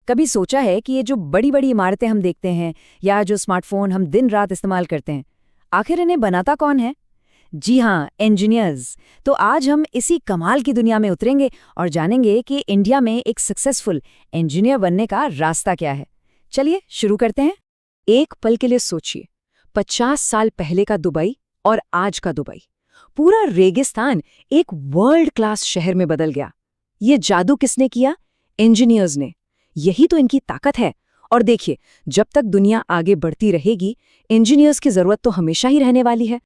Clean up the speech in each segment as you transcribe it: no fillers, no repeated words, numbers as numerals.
कभी सोचा है कि ये जो बड़ी बड़ी इमारतें हम देखते हैं या जो स्मार्टफोन हम दिन रात इस्तेमाल करते हैं, आखिर इन्हें बनाता कौन है? जी हाँ, इंजीनियर्स। तो आज हम इसी कमाल की दुनिया में उतरेंगे और जानेंगे कि इंडिया में एक सक्सेसफुल इंजीनियर बनने का रास्ता क्या है। चलिए शुरू करते हैं। एक पल के लिए सोचिए, 50 साल पहले का दुबई और आज का दुबई, पूरा रेगिस्तान एक वर्ल्ड क्लास शहर में बदल गया। ये जादू किसने किया? इंजीनियर्स ने। यही तो इनकी ताकत है। और देखिए, जब तक दुनिया आगे बढ़ती रहेगी, इंजीनियर्स की जरूरत तो हमेशा ही रहने वाली है।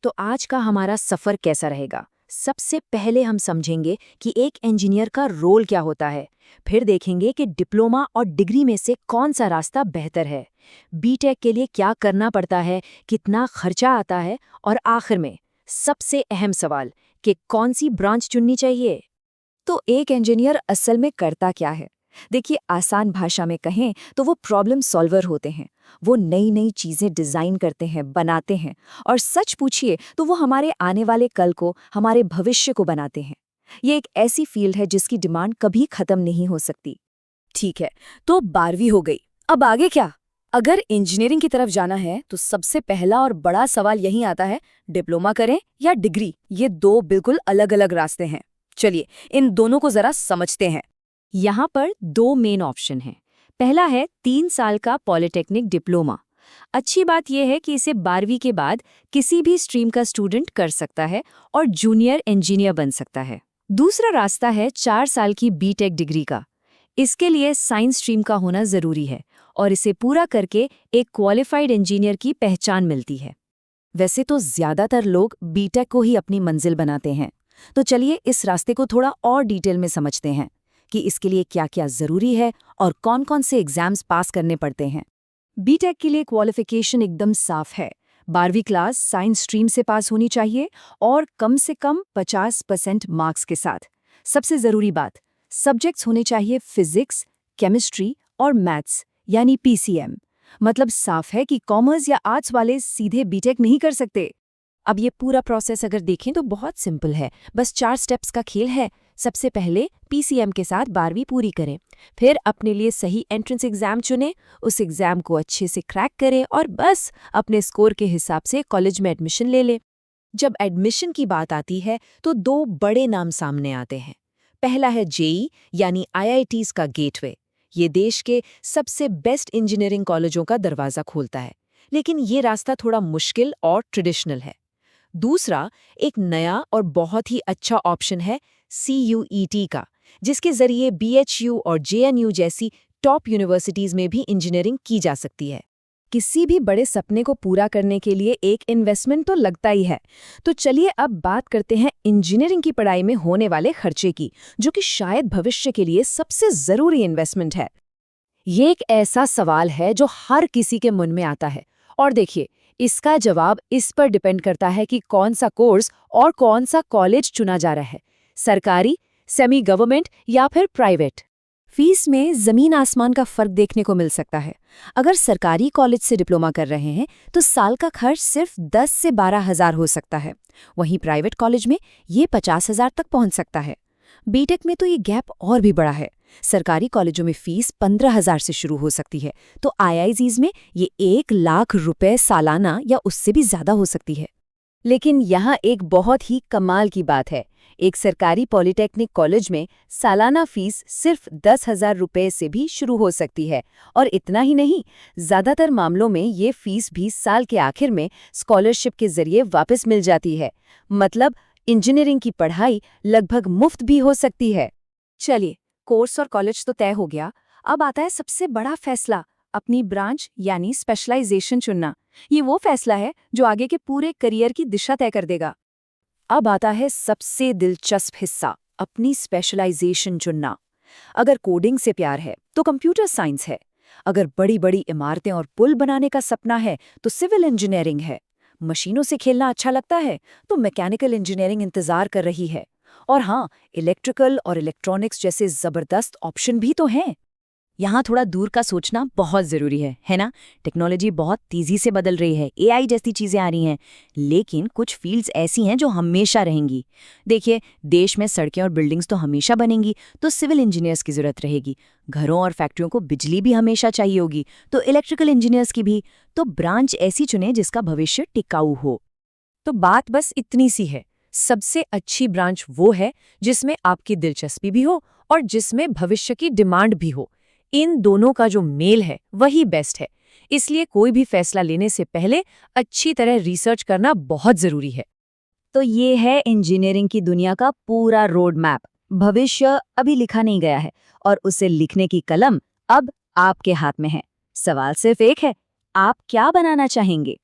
तो आज का हमारा सफर कैसा रहेगा? सबसे पहले हम समझेंगे कि एक इंजीनियर का रोल क्या होता है। फिर देखेंगे कि डिप्लोमा और डिग्री में से कौन सा रास्ता बेहतर है, बीटेक के लिए क्या करना पड़ता है, कितना खर्चा आता है, और आखिर में सबसे अहम सवाल कि कौन सी ब्रांच चुननी चाहिए। तो एक इंजीनियर असल में करता क्या है? देखिए, आसान भाषा में कहें तो वो प्रॉब्लम सॉल्वर होते हैं। वो नई नई चीज़ें डिज़ाइन करते हैं, बनाते हैं, और सच पूछिए तो वो हमारे आने वाले कल को, हमारे भविष्य को बनाते हैं। ये एक ऐसी फील्ड है जिसकी डिमांड कभी खत्म नहीं हो सकती। ठीक है, तो 12वीं हो गई, अब आगे क्या? अगर इंजीनियरिंग की तरफ जाना है तो सबसे पहला और बड़ा सवाल यही आता है, डिप्लोमा करें या डिग्री? ये दो बिल्कुल अलग अलग रास्ते हैं। चलिए इन दोनों को जरा समझते हैं। यहाँ पर दो मेन ऑप्शन हैं। पहला है 3 साल का पॉलिटेक्निक डिप्लोमा। अच्छी बात यह है कि इसे 12वीं के बाद किसी भी स्ट्रीम का स्टूडेंट कर सकता है और जूनियर इंजीनियर बन सकता है। दूसरा रास्ता है 4 साल की बीटेक डिग्री का। इसके लिए साइंस स्ट्रीम का होना जरूरी है और इसे पूरा करके एक क्वालिफाइड इंजीनियर की पहचान मिलती है। वैसे तो ज्यादातर लोग बीटेक को ही अपनी मंजिल बनाते हैं। तो चलिए इस रास्ते को थोड़ा और डिटेल में समझते हैं कि इसके लिए क्या क्या जरूरी है और कौन कौन से एग्जाम्स पास करने पड़ते हैं। बीटेक के लिए क्वालिफिकेशन एकदम साफ है। 12वीं क्लास साइंस स्ट्रीम से पास होनी चाहिए और कम से कम 50% मार्क्स के साथ। सबसे जरूरी बात, सब्जेक्ट्स होने चाहिए फिजिक्स, केमिस्ट्री और मैथ्स, यानी पीसीएम। मतलब साफ है कि कॉमर्स या आर्ट्स वाले सीधे बीटेक नहीं कर सकते। अब ये पूरा प्रोसेस अगर देखें तो बहुत सिंपल है, बस 4 स्टेप्स का खेल है। सबसे पहले पीसीएम के साथ 12वीं पूरी करें, फिर अपने लिए सही एंट्रेंस एग्जाम चुनें, उस एग्जाम को अच्छे से क्रैक करें और बस अपने स्कोर के हिसाब से कॉलेज में एडमिशन ले लें। जब एडमिशन की बात आती है तो दो बड़े नाम सामने आते हैं। पहला है जेई यानी आईआईटीज का गेटवे। ये देश के सबसे बेस्ट इंजीनियरिंग कॉलेजों का दरवाज़ा खोलता है, लेकिन ये रास्ता थोड़ा मुश्किल और ट्रेडिशनल है। दूसरा एक नया और बहुत ही अच्छा ऑप्शन है CUET का, जिसके जरिए BHU और JNU जैसी टॉप यूनिवर्सिटीज में भी इंजीनियरिंग की जा सकती है। किसी भी बड़े सपने को पूरा करने के लिए एक इन्वेस्टमेंट तो लगता ही है। तो चलिए अब बात करते हैं इंजीनियरिंग की पढ़ाई में होने वाले खर्चे की, जो कि शायद भविष्य के लिए सबसे जरूरी इन्वेस्टमेंट है। ये एक ऐसा सवाल है जो हर किसी के मन में आता है, और देखिए इसका जवाब इस पर डिपेंड करता है कि कौन सा कोर्स और कौन सा कॉलेज चुना जा रहा है, सरकारी, सेमी गवर्नमेंट या फिर प्राइवेट। फीस में जमीन आसमान का फर्क देखने को मिल सकता है। अगर सरकारी कॉलेज से डिप्लोमा कर रहे हैं तो साल का खर्च सिर्फ 10 से 12 हज़ार हो सकता है। वहीं प्राइवेट कॉलेज में ये 50 हज़ार तक पहुंच सकता है। बीटेक में तो ये गैप और भी बड़ा है। सरकारी कॉलेजों में फीस 15 हज़ार से शुरू हो सकती है, तो आईआईटीज में ये 1 लाख रुपए सालाना या उससे भी ज्यादा हो सकती है। लेकिन यहाँ एक बहुत ही कमाल की बात है। एक सरकारी पॉलिटेक्निक कॉलेज में सालाना फीस सिर्फ 10 हज़ार रुपये से भी शुरू हो सकती है। और इतना ही नहीं, ज़्यादातर मामलों में ये फीस भी साल के आखिर में स्कॉलरशिप के जरिए वापस मिल जाती है। मतलब इंजीनियरिंग की पढ़ाई लगभग मुफ्त भी हो सकती है। चलिए, कोर्स और कॉलेज तो तय हो गया। अब आता है सबसे बड़ा फैसला, अपनी ब्रांच यानी स्पेशलाइजेशन चुनना। ये वो फैसला है जो आगे के पूरे करियर की दिशा तय कर देगा। अब आता है सबसे दिलचस्प हिस्सा, अपनी स्पेशलाइजेशन चुनना। अगर कोडिंग से प्यार है तो कंप्यूटर साइंस है। अगर बड़ी बड़ी इमारतें और पुल बनाने का सपना है तो सिविल इंजीनियरिंग है। मशीनों से खेलना अच्छा लगता है तो मैकेनिकल इंजीनियरिंग इंतजार कर रही है। और हाँ, इलेक्ट्रिकल और इलेक्ट्रॉनिक्स जैसे जबरदस्त ऑप्शन भी तो हैं। यहाँ थोड़ा दूर का सोचना बहुत ज़रूरी है ना? टेक्नोलॉजी बहुत तेज़ी से बदल रही है, एआई जैसी चीज़ें आ रही हैं, लेकिन कुछ फील्ड्स ऐसी हैं जो हमेशा रहेंगी। देखिए, देश में सड़कें और बिल्डिंग्स तो हमेशा बनेंगी, तो सिविल इंजीनियर्स की ज़रूरत रहेगी। घरों और फैक्ट्रियों को बिजली भी हमेशा चाहिए होगी, तो इलेक्ट्रिकल इंजीनियर्स की भी। तो ब्रांच ऐसी चुने जिसका भविष्य टिकाऊ हो। तो बात बस इतनी सी है, सबसे अच्छी ब्रांच वो है जिसमें आपकी दिलचस्पी भी हो और जिसमें भविष्य की डिमांड भी हो। इन दोनों का जो मेल है वही बेस्ट है। इसलिए कोई भी फैसला लेने से पहले अच्छी तरह रिसर्च करना बहुत जरूरी है। तो ये है इंजीनियरिंग की दुनिया का पूरा रोड मैप। भविष्य अभी लिखा नहीं गया है और उसे लिखने की कलम अब आपके हाथ में है। सवाल सिर्फ एक है, आप क्या बनाना चाहेंगे?